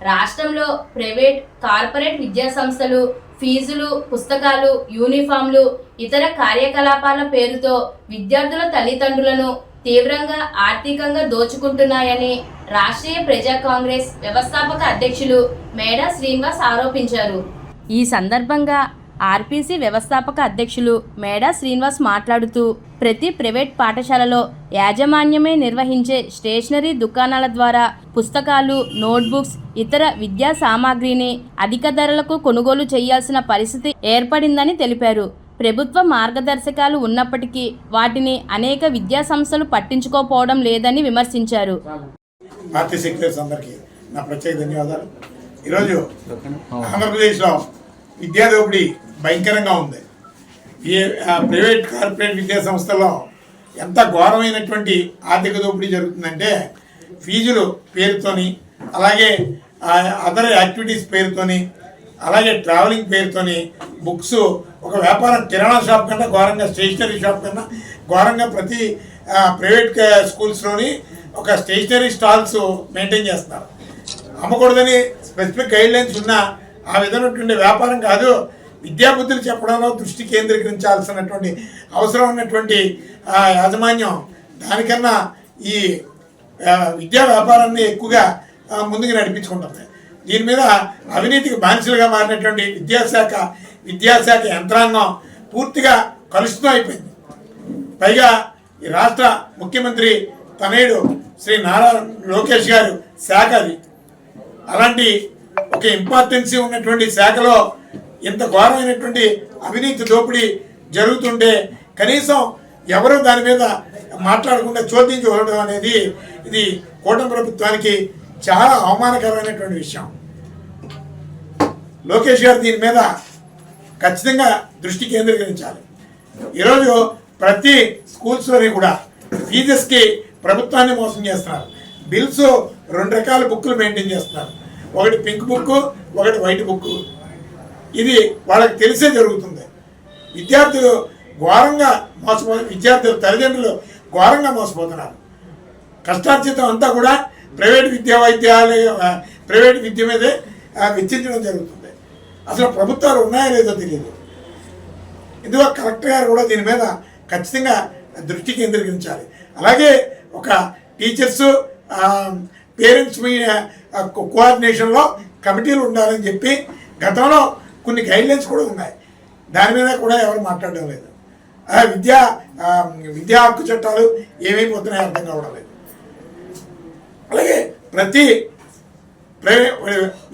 రాష్ట్రంలో private, corporate విద్యా సంస్థలు ఫీజులు, పుస్తకాలు, యూనిఫామ్లు, ఇతర కార్యకలాపాల పేరుతో విద్యార్థుల తల్లిదండ్రులను తీవ్రంగా ఆర్థికంగా దోచుకుంటున్నాయని రాష్ట్రీయ ప్రజా కాంగ్రెస్ వ్యవస్థాపక అధ్యక్షులు మేడా శ్రీనివాస్ ఆరోపించారు. ఈ సందర్భంగా ఆర్పీసీ వ్యవస్థాపక అధ్యక్షులు మేడా శ్రీనివాస్ మాట్లాడుతూ, ప్రతి ప్రైవేట్ పాఠశాలలో యాజమాన్యమే నిర్వహించే స్టేషనరీ దుకాణాల ద్వారా పుస్తకాలు, నోట్బుక్స్, ఇతర విద్యా సామాగ్రిని అధిక ధరలకు కొనుగోలు చేయాల్సిన పరిస్థితి ఏర్పడిందని తెలిపారు. ప్రభుత్వ మార్గదర్శకాలు ఉన్నప్పటికీ వాటిని అనేక విద్యా సంస్థలు పట్టించుకోకపోవడం లేదని విమర్శించారు. ఈరోజు ఆంధ్రప్రదేశ్లో విద్యా దోపిడీ భయంకరంగా ఉంది. ఈ ప్రైవేట్, కార్పొరేట్ విద్యా సంస్థల్లో ఎంత ఘోరమైనటువంటి ఆర్థిక దోపిడీ జరుగుతుందంటే, ఫీజులు పేరుతోని, అలాగే అదర్ యాక్టివిటీస్ పేరుతోని, అలాగే ట్రావెలింగ్ పేరుతోని, బుక్స్, ఒక వ్యాపారం కిరాణా షాప్ కన్నా ఘోరంగా, స్టేషనరీ షాప్ కన్నా ఘోరంగా ప్రతి ప్రైవేట్ స్కూల్స్లోని ఒక స్టేషనరీ స్టాల్స్ మెయింటైన్ చేస్తున్నారు. అమ్మకూడదని స్పెసిఫిక్ గైడ్లైన్స్ ఉన్నా ఆ విధమైనటువంటి వ్యాపారం కాదు, విద్యాబుద్ధులు చెప్పడంలో దృష్టి కేంద్రీకరించాల్సినటువంటి అవసరం ఉన్నటువంటి యాజమాన్యం దానికన్నా ఈ విద్యా వ్యాపారాన్ని ఎక్కువగా ముందుకు నడిపించుకుంటుంది. దీని మీద అవినీతికి బానిసలుగా మారినటువంటి విద్యాశాఖ యంత్రాంగం పూర్తిగా కలుషితం అయిపోయింది. పైగా ఈ రాష్ట్ర ముఖ్యమంత్రి తనయుడు శ్రీ నారా లోకేష్ గారు శాఖ అది. అలాంటి ఒక ఇంపార్టెన్సీ ఉన్నటువంటి శాఖలో ఇంత ఘోరమైనటువంటి అవినీతి దోపిడీ జరుగుతుంటే కనీసం ఎవరు దాని మీద మాట్లాడకుండా చోద్యం చూడడం అనేది ఇది కూటమి ప్రభుత్వానికి చాలా అవమానకరమైనటువంటి విషయం. లోకేష్ గారు దీని మీద ఖచ్చితంగా దృష్టి కేంద్రీకరించాలి. ఈరోజు ప్రతి స్కూల్స్లోని కూడా ఫీజెస్కి ప్రభుత్వాన్ని మోసం చేస్తున్నారు. బిల్స్ 2 రకాల బుక్లు మెయింటైన్ చేస్తున్నారు. ఒకటి పింక్ బుక్, ఒకటి వైట్ బుక్. ఇది వాళ్ళకి తెలిసే జరుగుతుంది. విద్యార్థులు విద్యార్థుల తల్లిదండ్రులు ఘోరంగా మోసపోతున్నారు. కష్టార్జితం అంతా కూడా ప్రైవేట్ విద్య మీదే వెచ్చించడం జరుగుతుంది. అసలు ప్రభుత్వాలు ఉన్నాయో లేదో తెలియదు. ఇందులో కలెక్టర్ గారు కూడా దీని మీద ఖచ్చితంగా దృష్టి కేంద్రీకరించాలి. అలాగే ఒక టీచర్స్, పేరెంట్స్ కోఆర్డినేషన్లో కమిటీలు ఉండాలని చెప్పి గతంలో కొన్ని గైడ్లైన్స్ కూడా ఉన్నాయి. దాని మీద కూడా ఎవరు మాట్లాడడం లేదు. విద్యా హక్కు చట్టాలు ఏమైపోతున్నాయో అర్థం కావడం లేదు. అలాగే ప్రతి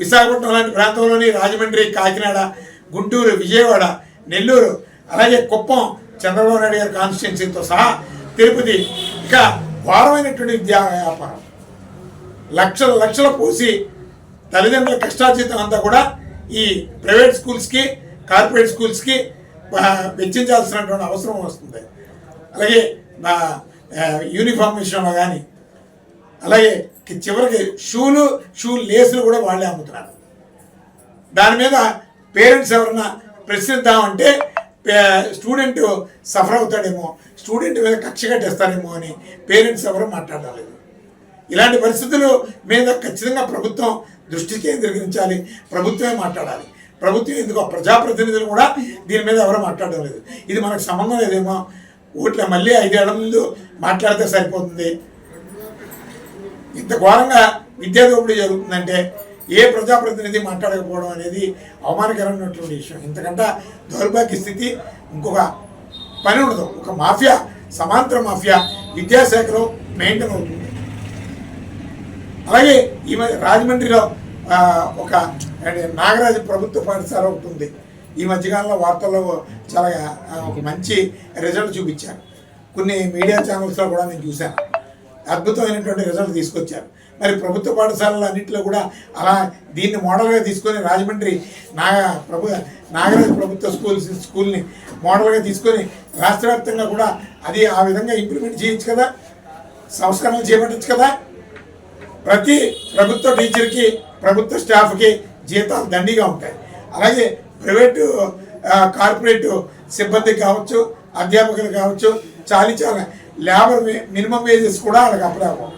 విశాఖపట్నం లాంటి ప్రాంతంలోని రాజమండ్రి, కాకినాడ, గుంటూరు, విజయవాడ, నెల్లూరు, అలాగే కుప్పం చంద్రబాబు నాయుడు గారి కాన్స్టిట్యున్సీతో సహా తిరుపతి, ఇక ఘోరమైనటువంటి విద్యా వ్యాపారం లక్షల పోసి తల్లిదండ్రుల కష్టార్జితం అంతా కూడా ఈ ప్రైవేట్ స్కూల్స్కి, కార్పొరేట్ స్కూల్స్కి వెచ్చించాల్సినటువంటి అవసరం వస్తుంది. అలాగే యూనిఫామ్ విషయంలో కానీ, అలాగే చివరికి షూ లేసులు కూడా వాళ్ళే అమ్ముతున్నారు. దాని మీద పేరెంట్స్ ఎవరన్నా ప్రశ్నిద్దామంటే స్టూడెంట్ సఫర్ అవుతాడేమో, స్టూడెంట్ మీద కక్ష కట్టేస్తారేమో అని పేరెంట్స్ ఎవరు మాట్లాడలేదు. ఇలాంటి పరిస్థితుల మీద ఖచ్చితంగా ప్రభుత్వం దృష్టి కేంద్రీకరించాలి. ప్రభుత్వమే మాట్లాడాలి. ప్రభుత్వం ఎందుకు ప్రజాప్రతినిధులు కూడా దీని మీద ఎవరు మాట్లాడడం లేదు. ఇది మనకు సంబంధం లేదేమో, మళ్ళీ 5 ఏళ్ల ముందు మాట్లాడితే సరిపోతుంది. ఇంత ఘోరంగా విద్యా దోపిడీ జరుగుతుందంటే ఏ ప్రజాప్రతినిధి మాట్లాడకపోవడం అనేది అవమానకరమైనటువంటి విషయం. ఇంతకంటే దౌర్భాగ్య స్థితి ఇంకొక పని ఉండదు. ఒక మాఫియా, సమాంతర మాఫియా విద్యాశాఖలో మెయింటైన్ అవుతుంది. అలాగే ఈ రాజమండ్రిలో ఒక నాగరాజు ప్రభుత్వ పాఠశాల ఒకటి ఉంది. ఈ మధ్యకాలంలో వార్తల్లో చాలా ఒక మంచి రిజల్ట్ చూపించారు. కొన్ని మీడియా ఛానల్స్లో కూడా నేను చూశాను. అద్భుతమైనటువంటి రిజల్ట్ తీసుకొచ్చారు. మరి ప్రభుత్వ పాఠశాలలు అన్నింటిలో కూడా అలా దీన్ని మోడల్గా తీసుకొని రాజమండ్రి నాగరాజు ప్రభుత్వ స్కూల్ని మోడల్గా తీసుకొని రాష్ట్ర వ్యాప్తంగా కూడా అది ఆ విధంగా ఇంప్లిమెంట్ చేయొచ్చు కదా, సంస్కరణలు చేపట్టచ్చు కదా. ప్రతి ప్రభుత్వ టీచర్కి, ప్రభుత్వ స్టాఫ్కి జీతాలు దండిగా ఉంటాయి. అలాగే ప్రైవేటు, కార్పొరేట్ సిబ్బందికి కావచ్చు, అధ్యాపకులు కావచ్చు, చాలా లేబర్ మినిమం వేజెస్ కూడా వాళ్ళకి అప్లై అవ్వవు.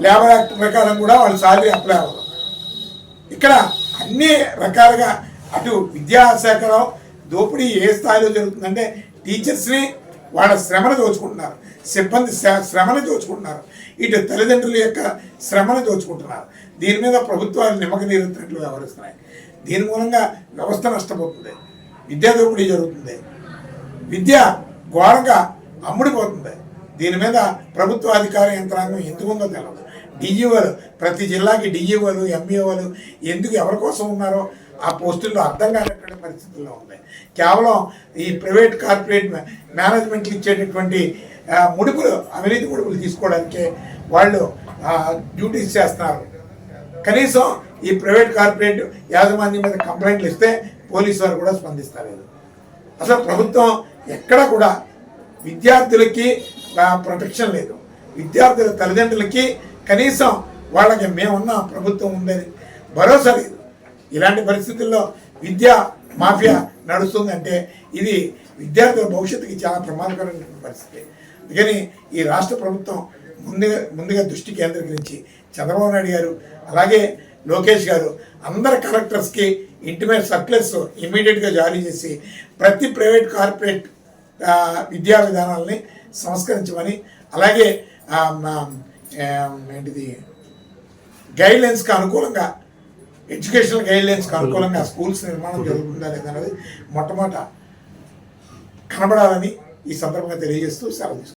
లేబర్ యాక్ట్ ప్రకారం కూడా వాళ్ళు సాలరీ అప్లై అవ్వదు. ఇక్కడ అన్ని రకాలుగా అటు విద్యాశాఖలో దోపిడీ ఏ స్థాయిలో జరుగుతుందంటే టీచర్స్ని వాళ్ళ శ్రమను దోచుకుంటున్నారు, సిబ్బంది శ్రమను దోచుకుంటున్నారు, ఇటు తల్లిదండ్రుల యొక్క శ్రమను దోచుకుంటున్నారు. దీని మీద ప్రభుత్వాలు నిమ్మక నీరెత్తినట్లు వ్యవహరిస్తున్నాయి. దీని మూలంగా వ్యవస్థ నష్టపోతుంది, విద్యా దోపిడీ జరుగుతుంది, విద్య ఘోరంగా అమ్ముడిపోతుంది. దీని మీద ప్రభుత్వ అధికార యంత్రాంగం ఎందుకు ఉందో తెలియదు. డీజీఓలు ప్రతి జిల్లాకి డీజీఓలు ఎంఈఓలు ఎందుకు ఎవరి కోసం ఉన్నారో ఆ పోస్టుల్లో అర్థం కానటువంటి పరిస్థితుల్లో ఉంది. కేవలం ఈ ప్రైవేట్ కార్పొరేట్ మేనేజ్మెంట్లు ఇచ్చేటటువంటి ముడుపులు, అవినీతి ముడుపులు తీసుకోవడానికే వాళ్ళు డ్యూటీస్ చేస్తున్నారు. కనీసం ఈ ప్రైవేట్ కార్పొరేట్ యాజమాన్యం మీద కంప్లైంట్లు ఇస్తే పోలీసు వారు కూడా స్పందిస్తలేదు. అసలు ప్రభుత్వం ఎక్కడ కూడా విద్యార్థులకి ప్రొటెక్షన్ లేదు, విద్యార్థుల తల్లిదండ్రులకి కనీసం వాళ్ళకి మేమున్న ప్రభుత్వం ఉందని భరోసా లేదు. ఇలాంటి పరిస్థితుల్లో విద్యా మాఫియా నడుస్తుందంటే ఇది విద్యార్థుల భవిష్యత్తుకి చాలా ప్రమాదకరమైన పరిస్థితి. అందుకని ఈ రాష్ట్ర ప్రభుత్వం ముందుగా దృష్టి కేంద్రీకరించి చంద్రబాబు నాయుడు గారు అలాగే లోకేష్ గారు అందరు కలెక్టర్స్కి ఇంటిమేట్ సర్క్యులర్స్ ఇమీడియట్గా జారీ చేసి ప్రతి ప్రైవేట్ కార్పొరేట్ విద్యా విధానాలని సంస్కరించమని, అలాగే ఏంటిది గైడ్లైన్స్కి అనుకూలంగా, ఎడ్యుకేషనల్ గైడ్లైన్స్కి అనుకూలంగా స్కూల్స్ నిర్మాణం జరుగుతుందా లేదన్నది మొట్టమొదట కనబడాలని ఈ సందర్భంగా తెలియజేస్తూ సెలవు తీసుకుంటాను.